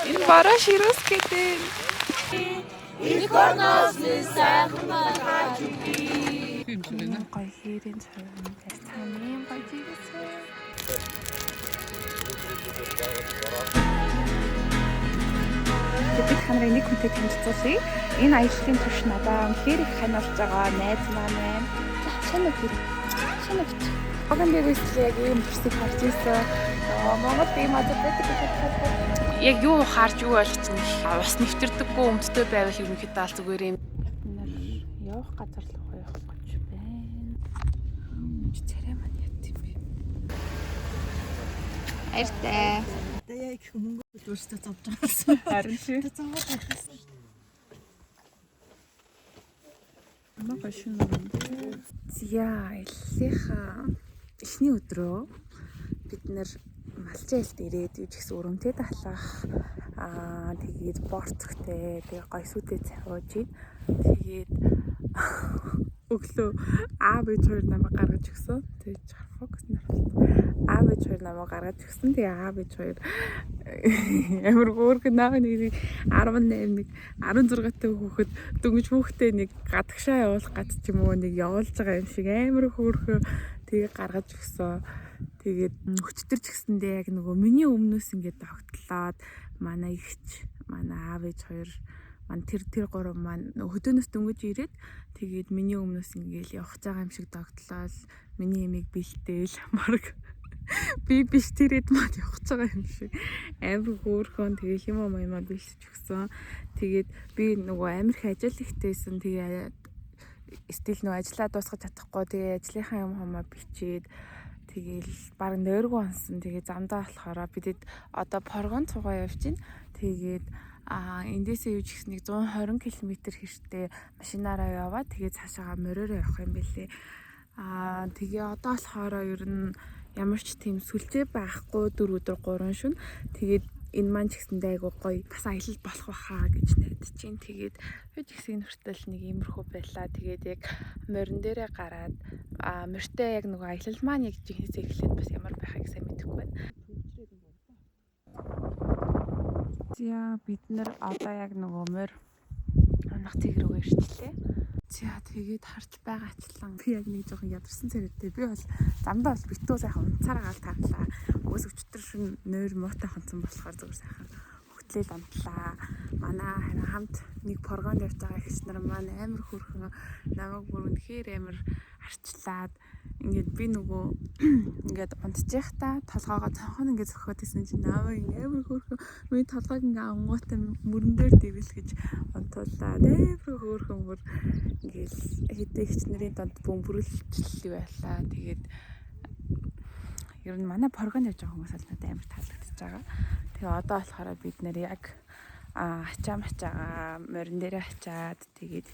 Энэ бараа ширүүс гэдэг. Их орноосны сайхан байгаа чи. Гой хэрийн цайван байж таны гой жигсэн. Бид хамраа нэг хүнтэй танилцуулъя. Энэ аяллаа турш надаа үнэхээр их ханиулж байгаа найз маань. Чанаа бит. Огондэрээс яг ийм бүрсийг харж ирсэн. Монгол ийм азад байдаг гэж яг юу харж юу ойлгосон нь ус нэвтэрдэггүй өмдтэй байвал ерөнхийдөө аль зүгээр юм. Явах газар л явах гэж байна. Царай маань яд юм бэ? Хайртай. Одоо яг их мөнгө өөртөө зовж байгаас. Харин чи. Зовоод байсан. Мага шин. Зя иллийнхаа эхний өдрөө бид нэр малчаалт ирээд юу ч гэсэн өрөмтэй дахлах тэгээд борцогтэй тэгээд гой сүдээ цавууж тэгээд өглөө аав ээж хоёр намайг гаргаж өгсөн. Тэгээд фокус нар аав ээж хоёр намайг гаргаж өгсөн. Тэгээд аав ээж хоёр амар хөөргөн наав нэг 18 16 та хүүхэд дөнгөж хүүхдээ нэг гадагшаа явуулах гад ч юм уу нэг явуулж байгаа юм шиг амар хөөрхөө тэгээд гаргаж өгсөн. Тэгээд өчтөр ч гэсэндээ яг нөгөө миний өмнөөс ингээд тогтлоод манай ихч манай аав ээж хоёр маань тэр гурав маань хөдөөнөөс дөнгөж ирээд тэгээд миний өмнөөс ингээд явах байгаа юм шиг тогтлол миний ямиг бэлтээл марг би биш тэрэд мод явах байгаа юм шиг амар хөөрхөн тэгээд юм аа бэлсэж өгсөн. Тэгээд би нөгөө амар их ажил ихтэйсэн. Тэгээд стил нөгөө ажиллаа дуусгаж чадахгүй тэгээд ажлынхаа юм хамаа бичээд тэгэл баг нойргоо онсон. Тэгээ замдаа болохоор бидэд одоо Поргон цугаа явж байна. Тэгээд эндээсээ юу ч гэсэн 120 км хэртэй машинаараа яваа. Тэгээд цаашаа мориороо явах юм бэлээ. Тэгээ одоо болохоор ер нь ямар ч тийм сүлжээ байхгүй 4 өдөр 3 шөнө. Тэгээд энэ маань ч гэсэндээ айгу гоё бас аялал болох баха гэж найдаж чинь. Тэгээд юу ч гэсэн хүртэл нэг иймэрхүү байлаа. Тэгээд яг морин дээрээ гараад морьтой яг нөгөө аялал маань яг жинхэнэсээ эхлээд бас ямар байхыг сайн мэдэхгүй байна. За бид нэр одоо яг нөгөө морь унах цэг рүү ирчихлээ. За тэгээд харж байгаачлан би яг нэг жоохон ядарсан царайтай. Би бол замдаа бол битүү сайхан унцаараа гал таглаа. Өс өчтөр шин нойр муутай хонцсон болохоор зүгээр сайхан хөтлөөл амтлаа. Манай харин хамт нэг Поргонд явж байгаа ихч нар маань амар хөөрхөн намайг бүр үнэхээр амар арчлаад ингээд би нөгөө ингээд унтчихта толгоогоо цонхон ингээд зөхөд исэн чинь намайг амар хөөрхөн миний толгойг ингээд ангуутай мөрөн дээр дэвэлгэж унтуулаад амар хөөрхөн бүр ингээд хэдэн ихч нарын донд бөмбөрөлчлээ байлаа. Тэгээд ер нь манай Поргонд явж байгаа хүмүүс бол надад амар таалагдчихж байгаа. Тэгээ одоо болохоор бид нэр яг ачаага морин дээр ачаад тэгээд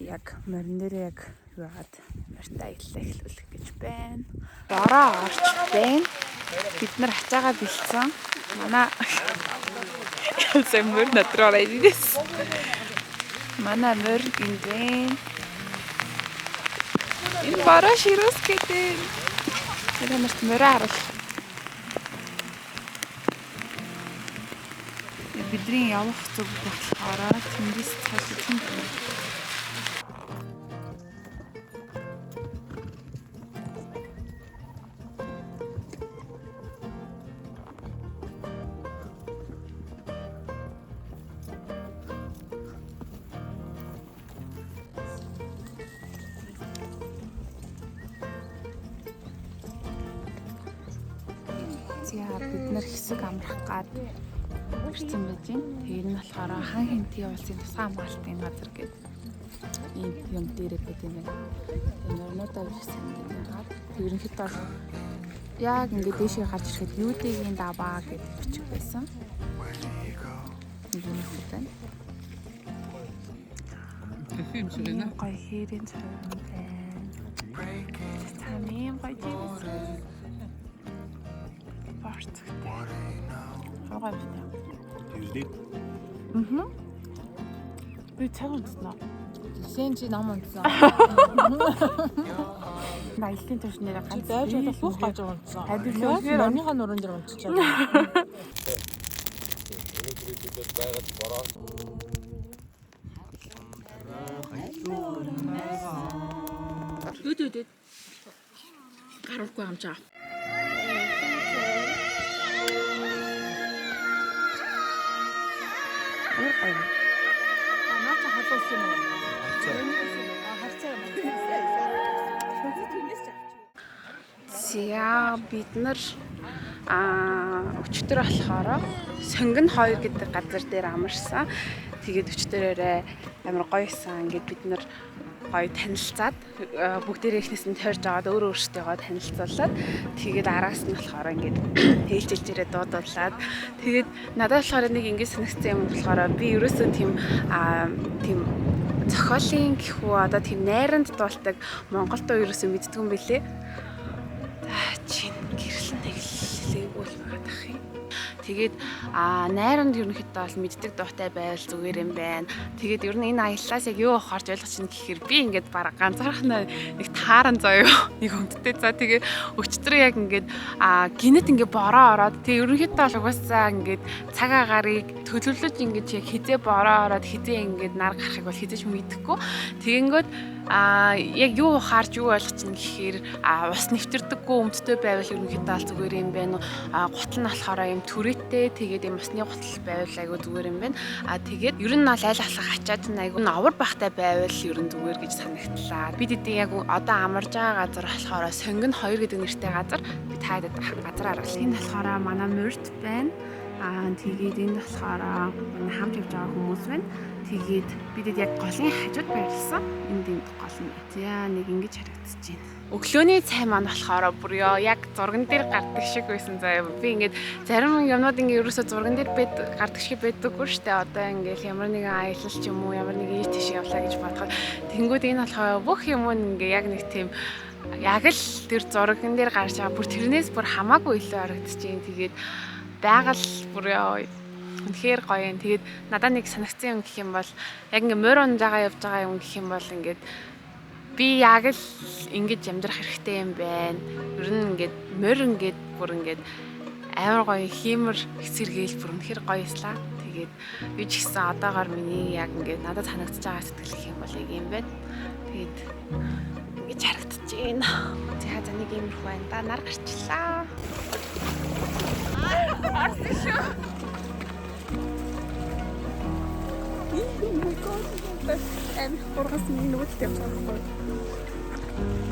яг морин дээр яг юугаад морьтой аяллаа эхлүүлэх гэж байна. Бороо орч байна. Бид нар ачаага бэлдсэн. Манай морь надраа идээс. Манай морь энэ байна. Энэ бороо ширүүс гэдэг. Тэр хамт морь харуул. Бидний явах зүг болохоор тэндээс цааш чинь байна. За бид нэр хэсэг амрах гад ирсэн байж байна. Тэгээд энэ болохоор хан хэнтийн улсын тусгай хамгаалтын газар гэдэг ийм юм дээрээ байдаг юм байна. Тэгээд нурнуудаа ирсэн юм яагаад ерөнхийдөө яг ингээд дэшээ гарч ирэхэд UD-ийн даваа гэдэг бичиг байсан. Ийм хөтөн. Film шиг байна. Гой хэрийн цайван байна. Таны гой жигсэн. Хаваа байна. Юутэй? Би цаг унтснаа. Сэнжи нам унтсан. Аяллаа турш нэрээ ганц байж болох бүх гаж унтсан. Адилхан Нурынхаа нуран дээр унтчихсан. комментирующих байгаад бороо. Үд. Гарахгүй амжаа. 나한테 할수 있는 거. За бид нар өчтөр болохоор Сонгон 2 гэдэг газар дээр амарсан. Тэгээд өчтөрөөрөө амар гоёсан. Ингээд бид нар гоё танилцаад бүгдээрээ ихнээс нь тойрж аваад өөрөө өөртөө танилцуулаад тэгээд араас нь болохоор ингээд хэлжэлжээрээ дуудуулаад тэгээд надад болохоор нэг ингэж санагдсан юм болохоор би ерөөсөө тийм зохиолын гэхүү одоо тийм найранд дуулдаг Монголд ерөөсөө мэддэг юм билээ. Чин гэрэл нэглэлээгүй л байгаа дах юм. Тэгээд найранд ерөнхийдөө бол мэддэг дуутай байвал зүгээр юм байна. Тэгээд ер нь энэ аяллаас яг юу харж ойлгож чинь гэхээр би ингээд бараг ганцаархнаа нэг тааран заяа нэг өмдтэй за тэгээд өчтөр яг ингээд гинэт ингээд бороо ороод тэгээд ерөнхийдөө бол угаасаа ингээд цаг агарыг төлөвлөж ингээд яг хизээ бороо ороод хизээ ингээд нар гарахыг бол хизээч мэдэхгүй. тэгэнгүүт яг юу харж юу ойлгож чинь гэхээр ус нэвтэрдэггүй өмдтэй байвал ерөнхийдөө бол зүгээр юм байна. Гутал нь болохоор юм түрээтэй тэгээд юм усны гутал байвал айгу зүгээр юм байна. Тэгээд ер нь бол айл ахлах ачаад нь айгу авар бахтай байвал ер нь зүгээр гэж санагдлаа. Бид эдийн яг одоо амарж байгаа газар болохоор Сонгон 2 гэдэг нэртэй газар. Би таад газар аруулах. Энэ болохоор манай мөрт байна. Тэгээд энэ болохоор хамт явж байгаа хүмүүс байна. Тэгээд бидэд яг голын хажууд байрлсан. Энд юм гол нь. За нэг ингэж харагдаж байна. Өглөөний цай маань болохоор бүр яг зурган дээр гардаг шиг байсан заяа. Би ингээд зарим юмнууд ингээд ерөөсөө зурган дээр гардаг шиг байдаггүй шүү дээ. Одоо ингээд ямар нэгэн аялал ч юм уу, ямар нэг ийш тийш явлаа гэж бодоход тэнгүүд энэ болохоор бүх юм ингээд яг нэг тийм яг л тэр зурган дээр гарч байгаа. Бүр тэрнээс бүр хамаагүй илүү харагдаж байна. Тэгээд байгаль бүр үнэхээр гоё юм. Тэгээд надад нэг санагцсан юм гэх юм бол яг ингээд морин жагаа явж байгаа юм гэх юм бол ингээд би яг л ингэж амьдрах хэрэгтэй юм байна. Ер нь ингээд морин ингээд бүр ингээд амар гоё хиймэр эсэргээл бүр үнэхээр гоёслаа. Тэгээд би ч гэсэн одоогоор миний яг ингээд надад санагдаж байгаа сэтгэл гэх юм бол яг юм байна. Тэгээд ингэж харагдаж байна. За нэг иймэрхүү байна да. Нар гарчлаа. Арсан шүү. Эм хургас минуттай байхгүй.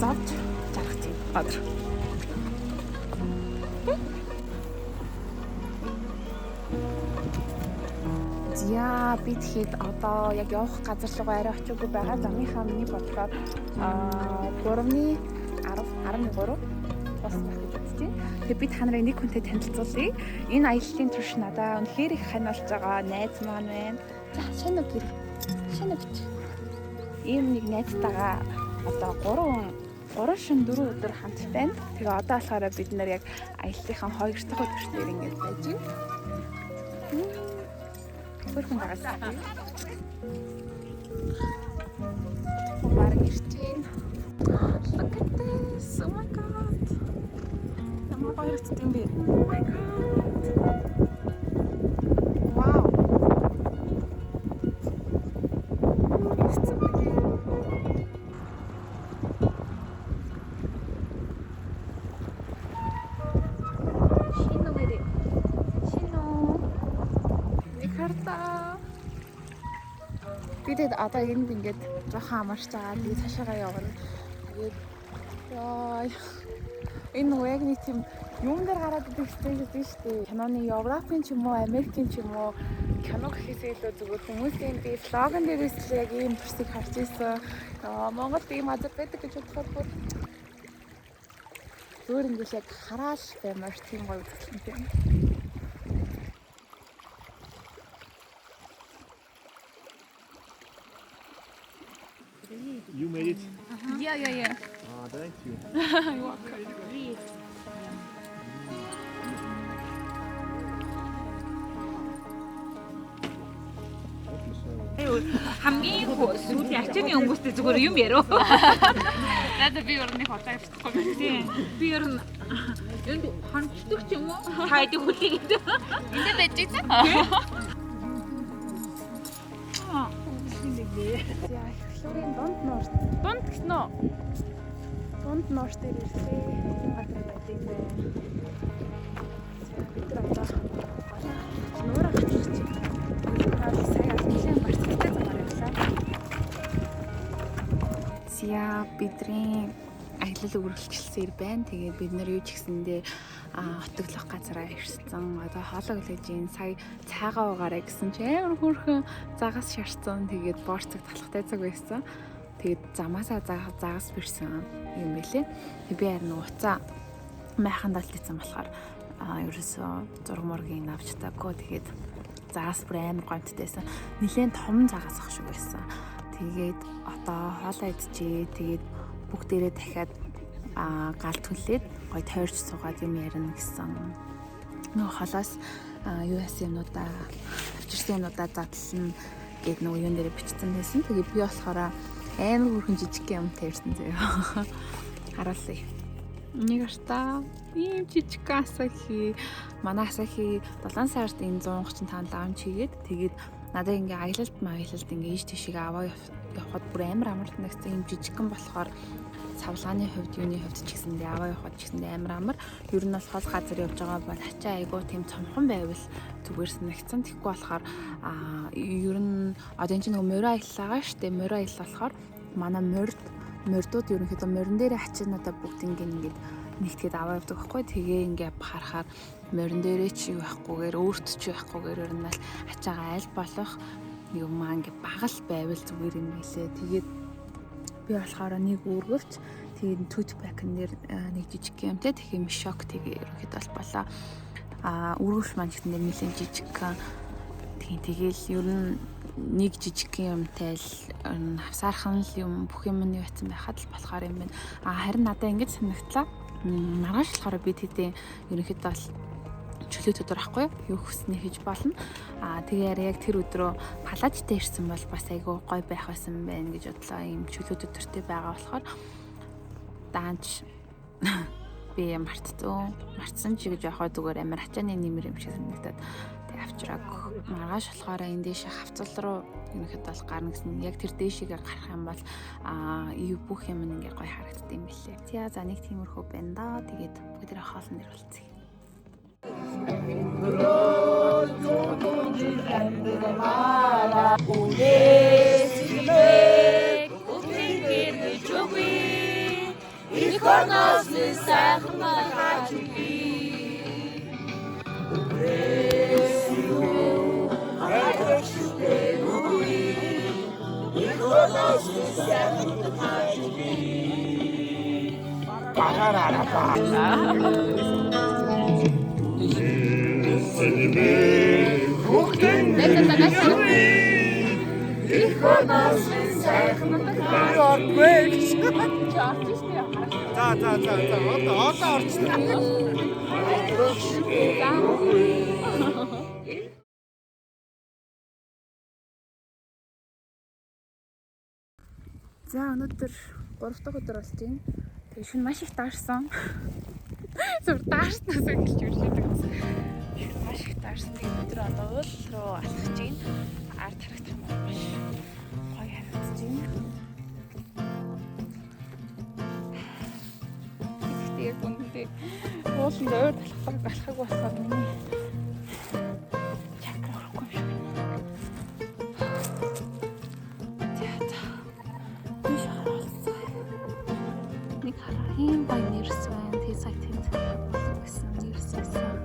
Завч жарах тийм бадар. За бид хэд одоо яг явах газар руу арай очиагүй байгаа. Замынхаа миний бодлоор 3-ны 13 бас байх гэж бодож байна. Тэгээд бид та нарыг нэг хүнтэй танилцуулъя. Энэ аяллаа турш надаа үнэхээр их ханиулж байгаа найз маань байна. За шинэ бич. Ийм нэг найзтайгаа одоо 3 шин 4 өдөр хамт байна. Тэгээ одоо болохоор бид нар яг аяллахын 2 дахь өдөр дээр ингэж байж байна. Хөрхөн байгаас. Бараг иртэн. Look at this. Oh my god. Ямар гоё юм бэ? Oh my god. Wow. Бидэд одоо энд ингээд жоохон амарч байгаа. Тэгээд цаашаа явна. Тэгээд энэ яг нэг тийм юм дээр гараад идэх стейж гэдэг шүү дээ. Киноны Европын ч юм уу, Америкийн ч юм уу кино гэхээсээ илүү зүгээр хүмүүсийн би влогон дээрээс л яг ийм бүрсийг харж ирсэн. Монголд ийм азар байдаг гэж бодоход бүр зүгээр ингээд яг хараал баймаар тийм гоё үзэл юм. You made it? Yeah. Thank you. You're welcome. хамгийн сүүлийн ачааны өнгөстэй зүгээр юм яруу. Надад би ер нь их удаан явчихгүй байна. Тийм. Би ер нь Энд хонцдог ч юм уу? Та эдийг хүлээгээд. Энд байж байгаа. За эхлүүрийн дунд нуур. Дунд гэсэн үү? Дунд нуур дээр ирлээ. Энэ гадар байдаг бай. За бид нар одоо нуураа гачиж чинь. Хаал сая нэлээд барцтай замаар явлаа. За бидний аялал үргэлжилсээр байна. Тэгээд бид нар юу ч гэсэндээ хотоглох газараа ирсэн. Одоо хоолой хүлээж сая цайгаа уугаарай гэсэн чи амар хөөрхөн загас шарцсан. Тэгээд борцог талхтай цаг байсан. Тэгээд замаасаа загас бирсэн юм байлээ. Тэг би харин уцаа майхан далд ийцэн болохоор ерөөсөө зураг мургийн авч таагүй. Тэгээд загас бүр амар гомдтайсан. Нилээн том загас ах шиг байсан. Тэгээд одоо хоолоо идчихээ. Тэгээд бүгдээрээ дахиад гал түлээд гой тойрч суугаад юм ярина гэсэн. Нөгөө холоос юу яасан юмнуудаа авчирсан юмнуудаа задлана гэд нөгөө юун дээр бичсэн байсан. Тэгээд би болохоор амар хөрхэн жижиг юмтай ирсэн заяа. Харуулъя. Нэг артаа ийм жижиг асахи манай асахи 7 сард энэ 135 лаунч хийгээд тэгээд надад ингээ аялалт ингээ ийш тийшээ аваа явахад бүр амар нэгсэн юм жижигхэн болохоор савлгааны хувьд юуны хувьд ч гэсэндээ аваа явахад ч гэсэндээ амар амар ер нь бол хол газар явж байгаа бол ачаа айгуу тийм цомхон байвал зүгээр санагдсан. Тэгэхгүй болохоор ер нь одоо энэ чинь нөгөө морь аяллаа штэ морь аялал болохоор манай морьдууд ерөнхийдөө морин дээр ачаануудаа бүгд ингээд нэгтгээд аваа явдаг байхгүй. Тэгээ ингээд харахаар морин дээрээ ч юу байхгүйгээр өөрт ч байхгүйгээр ер нь ачаагаа аль болох юм ингээд багал байвал зүгээр юм билээ. Тэгээд би болохоор нэг үргэлж тэгээд түүт бакн дээр нэг жижиг юмтай тэгэхээр мишок тэгээ ерөнхийдөө бол болоо. Үргэлж маань гэхдээ нэлээд жижиг тэгэл ер нь нэг жижиг юмтай л хавсаархан л юм бүх юм нь яцсан байхад л болохоор юм байна. Харин надад ингэж санагдлаа. Маргааш болохоор би тэдээ ерөнхийдөө бол чөлөөт өдөр ахгүй юу хүснэ хийж болно. Тэгэхээр яг тэр өдрөө палажтай ирсэн бол бас айгүй гоё байх байсан байна гэж бодлоо. Ийм чөлөөт өдөртэй байгаа болохоор даанч би мартсан ч гэж яхаа зүгээр амар ачааны нэмэр юм шиг санагдаад тэг авчрааг. Маргааш болохоор энэ дэше хавцал руу ерөнхийдөө бол гарна гэсэн. Яг тэр дэшигээ гарах юм бол бүх юм ингээ гоё харагддаг юм билээ. За нэг тиймэрхүү байна да. Тэгээд бүгд хоолн дээр болцгий. Одоо орчлоо. За өнөөдөр 3 дахь өдөр болж байна. Тэгээ шөнө маш их даарсан. Зүр даарснаас эхэлж үргэлжлэдэг. Маш их даарсан. Тэгээ өдөр одоо уул руу алхаж байна. Ард харагдах юм маш гоё харагдаж байна. Тэгээд үндэ уулын өөр алхах болохоор миний чакра хөрөхгүй юм шиг байна. Нэг хараа ийм гоё нэрс байна. Тэгээ цаг тэнд болох гэсэн нэрс байсан.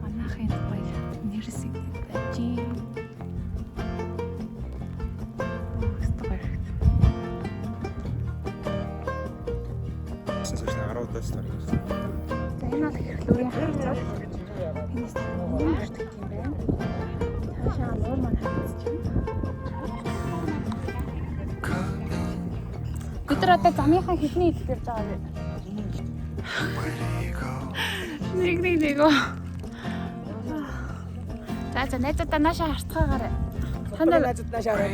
Манайхын гоё нэрс байж юм. За энэ бол эхлүүрийн хавцал. Энэс юм ирдэг юм байна. Цаашаа нуур маань хавцаж байна. Бид нар одоо замынхаа хэдний идэл явж байгаа вэ? Нэг. За найзуудаа наашаа харцгаагаарай. Танаа найзууд наашаа хараа.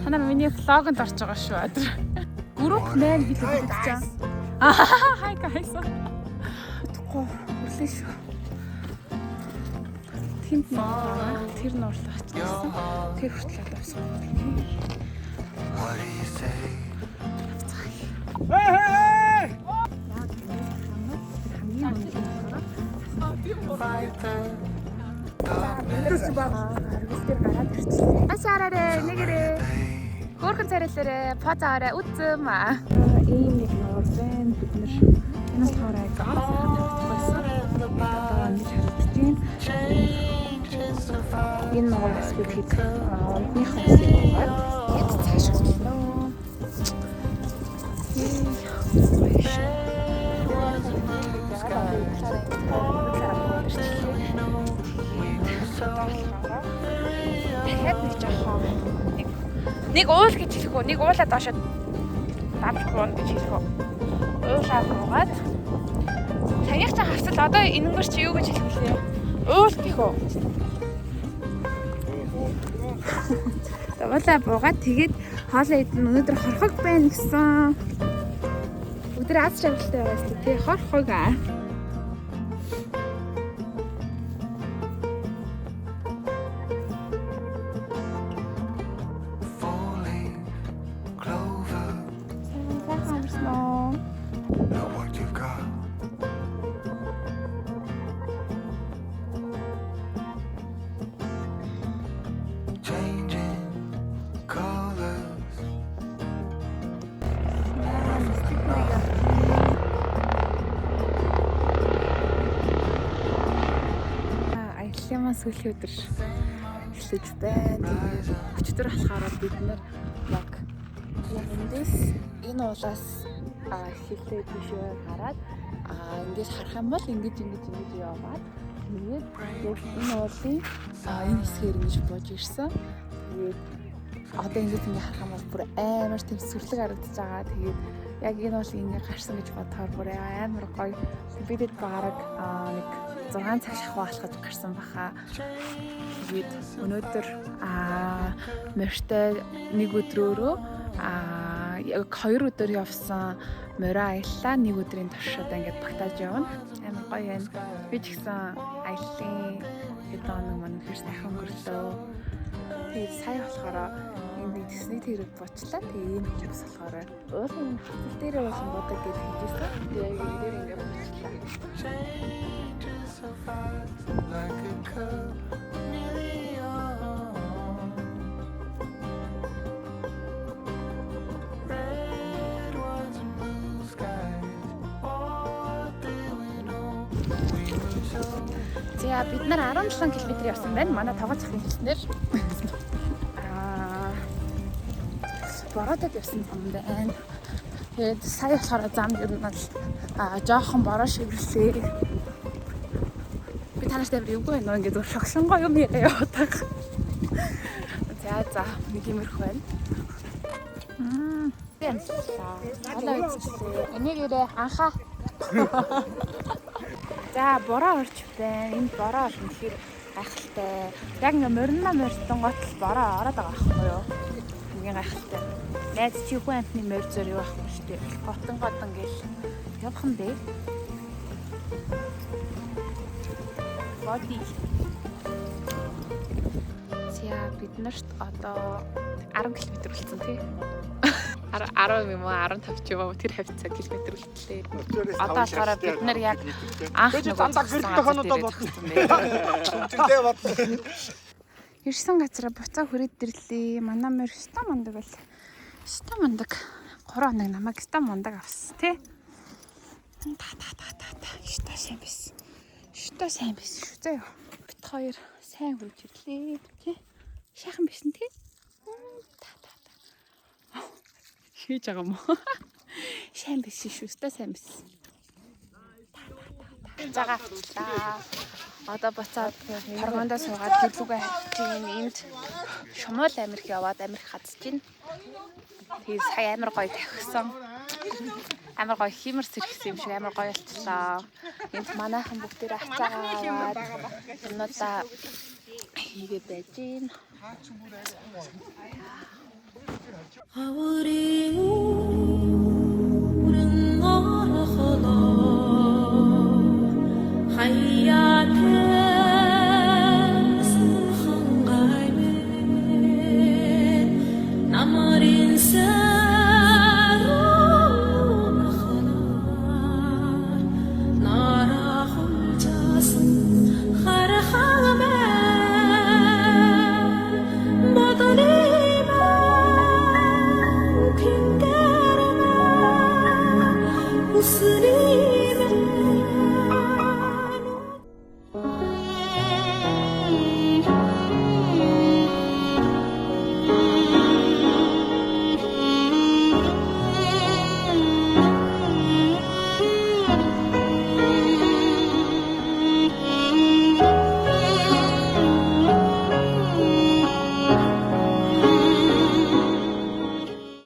Танаа миний влогонд орж байгаа шүү. Групп 8 билээ гэж байна. Hi guys. хайсан. Тэгэхгүй хүрлээ шүү. Тэнд нэг байгаа. Тэр нь урлах гэсэн. Тэр хүртэл авсан. Асаараа нэгэрээ. Хөөрхөн царайлаарэ позаараа үзэм аа. Ийм нэг нуур байна. Бид нэр энэ тоорой гацсан. Одоо нэг харагдаж байна. Энэ нуураас бид хэд ондны хасыг аваад хэд цааш гэлөө. Нэг уул гэж хэлэх үү? Нэг уулаа доошоо давж буун гэж хэлэх үү? Уулаа буугаад саяхан ч хавцал одоо энэнгээр чи юу гэж хэлэх вэ? Уул гэх үү? Уулаа буугаад тэгээд хоолоо идэн өнөөдөр хорхог байна гэсэн. Өдөр аз жаргалтай байгаа шүү дээ. Хорхог аа. Сүүлийн өдөр эхлэж байна. Өчигдөр болохоор бид нэр яг эндээс энэ уулаас эхлээд бишээ хараад ингэж харах юм бол ингэж яваад тэгээд яг энэ уулын энэ хэсгээр ингэж бууж ирсэн. Тэгээд одоо ингэж харах юм бол бүр амар тийм сүрлэг харагдаж байгаа. Тэгээд яг энэ уулын ингэ гарсан гэж бодохоор бүр амар гоё. Бидэд бараг нэг 6 цаг шахуу алхаж гарсан баха. Тэгээд өнөөдөр морьтой нэг өдрөөрөө яг 2 өдөр явсан морь аяллаа нэг өдрийн туршид ингээд багтааж явна. Амар гоё юм. Би ч гэсэн аяллаа хэдэн хоног маань хэрэг сайхан өнгөрлөө. Тэгээд сая болохоор энэ Disney тэрэг бочлаа. Тэгээд энэ хүмүүс болохоор уулын хатал дээрээ болсон бодог гэж хэлжсэн. Тэгээд энэ дээр ингээд бочлаа. Like a chameleon. Red ones and blue skies. What do we know? We will show. За бид нар 17 км явсан байна. Манай тоогооч ахын хэлснээр бороотой явсан юм байна. Тэгээд сая болохоор зам ер нь жоохон бороо шивэрлээ. Танаас дээр юу гэнэ ингээд шогшонгой юм яваад байгаа. За нэг юмрх байна. Алаа үзчихлээ. Энийгээрээ анхаа. За бороо орч байна. Энд бороо орно гэхээр гайхалтай. Яг ингээ морьтон готл бороо ороод байгаа байхгүй юу? Ингээ гайхалтай. Найз чи хүн амтны морь зөр юу байхгүй шүү дээ. Готон гэл явах юм бэ? Боди. За бид нарт одоо 10 км болсон тий. 10 юм уу 15 ч юм уу тэр хавцаа километр үлдлээ. Одоо болохоор бид нар яг анх нэг ирсэн газараа буцаа хүрээд ирлээ. Манай морь ста мундаг бол. Ста мундаг. 3 хоног намайг ста мундаг авсан тий. Ста сайн байсан. Шүтээ сайн байсан шүү заяа. Бит хоёр сайн хурж ирлээ тий. Шайхан байсан тий. Хийж байгаа юм уу? Сайн байсан шүү. Шүтээ сайн байсан. Загаа. Одоо буцаад торгондоо суугаад гэлүүгээ харж ийн энд Шумуул Америк яваад Америк хадж гин. Тэгээд сая амар гоё тавьсан. Амар гоё химэр сэрхсэн юм шиг амар гоё болчихлоо. Энд манайхан бүгдээр ачаагаа аваад юмудаа хийгээ байж гин. Хаври үрэн орохолоо 웃으리만